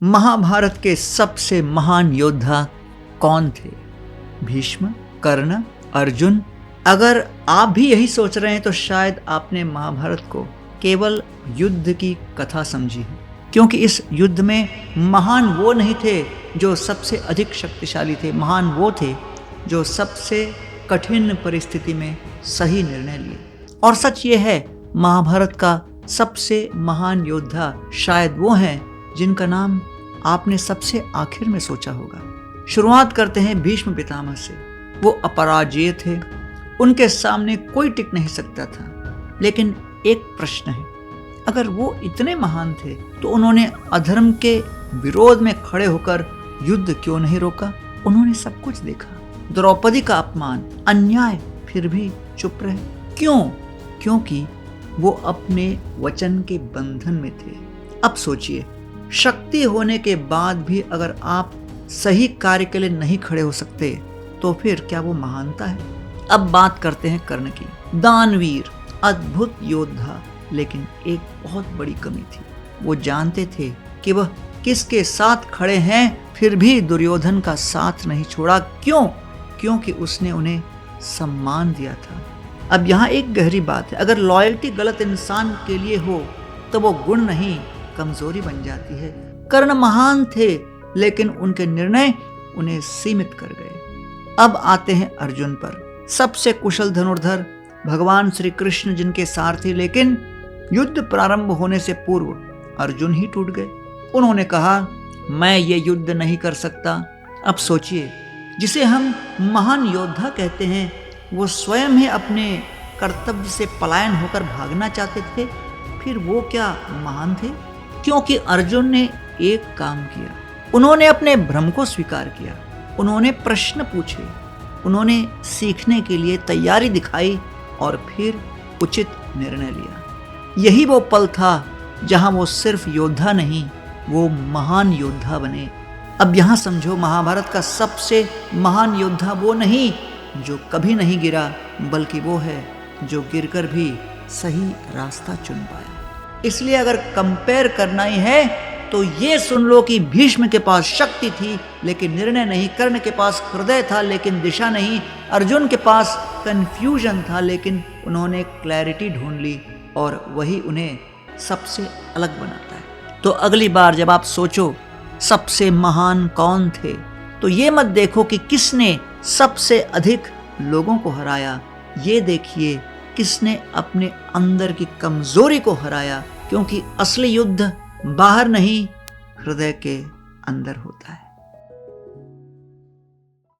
महाभारत के सबसे महान योद्धा कौन थे? भीष्म, कर्ण, अर्जुन? अगर आप भी यही सोच रहे हैं तो शायद आपने महाभारत को केवल युद्ध की कथा समझी है, क्योंकि इस युद्ध में महान वो नहीं थे जो सबसे अधिक शक्तिशाली थे, महान वो थे जो सबसे कठिन परिस्थिति में सही निर्णय लिए। और सच ये है, महाभारत का सबसे महान योद्धा शायद वो हैं जिनका नाम आपने सबसे आखिर में सोचा होगा। शुरुआत करते हैं भीष्म पितामह से। वो अपराजेय थे, उनके सामने कोई टिक नहीं सकता था। लेकिन एक प्रश्न है, अगर वो इतने महान थे तो उन्होंने अधर्म के विरोध में खड़े होकर युद्ध क्यों नहीं रोका? उन्होंने सब कुछ देखा, द्रौपदी का अपमान, अन्याय, फिर भी चुप रहे। क्यों? क्योंकि वो अपने वचन के बंधन में थे। अब सोचिए, शक्ति होने के बाद भी अगर आप सही कार्य के लिए नहीं खड़े हो सकते तो फिर क्या वो महानता है? अब बात करते हैं कर्ण की। दानवीर, अद्भुत योद्धा, लेकिन एक बहुत बड़ी कमी थी। वो जानते थे कि वह किसके साथ खड़े हैं, फिर भी दुर्योधन का साथ नहीं छोड़ा। क्यों? क्योंकि उसने उन्हें सम्मान दिया था। अब यहाँ एक गहरी बात है, अगर लॉयल्टी गलत इंसान के लिए हो तो वो गुण नहीं, कमजोरी बन जाती है। कर्ण महान थे, लेकिन उनके निर्णय उन्हें सीमित कर गए। अब आते हैं अर्जुन पर। सबसे कुशल धनुर्धर, भगवान श्री कृष्ण जिनके सारथी, लेकिन युद्ध प्रारंभ होने से पूर्व अर्जुन ही टूट गए। उन्होंने कहा, मैं ये युद्ध नहीं कर सकता। अब सोचिए, जिसे हम महान योद्धा कहते हैं, वो स्वयं ही अपने कर्तव्य से पलायन होकर भागना चाहते थे, फिर वो क्या महान थे? क्योंकि अर्जुन ने एक काम किया, उन्होंने अपने भ्रम को स्वीकार किया, उन्होंने प्रश्न पूछे, उन्होंने सीखने के लिए तैयारी दिखाई और फिर उचित निर्णय लिया। यही वो पल था जहां वो सिर्फ योद्धा नहीं, वो महान योद्धा बने। अब यहां समझो, महाभारत का सबसे महान योद्धा वो नहीं जो कभी नहीं गिरा, बल्कि वो है जो गिरकर भी सही रास्ता चुन पाया। इसलिए अगर कंपेयर करना ही है तो ये सुन लो कि भीष्म के पास शक्ति थी लेकिन निर्णय नहीं, कर्ण के पास हृदय था लेकिन दिशा नहीं, अर्जुन के पास कंफ्यूजन था लेकिन उन्होंने क्लैरिटी ढूंढ ली, और वही उन्हें सबसे अलग बनाता है। तो अगली बार जब आप सोचो सबसे महान कौन थे, तो ये मत देखो कि किसने सबसे अधिक लोगों को हराया, ये देखिए किसने अपने अंदर की कमजोरी को हराया, क्योंकि असली युद्ध बाहर नहीं, हृदय के अंदर होता है।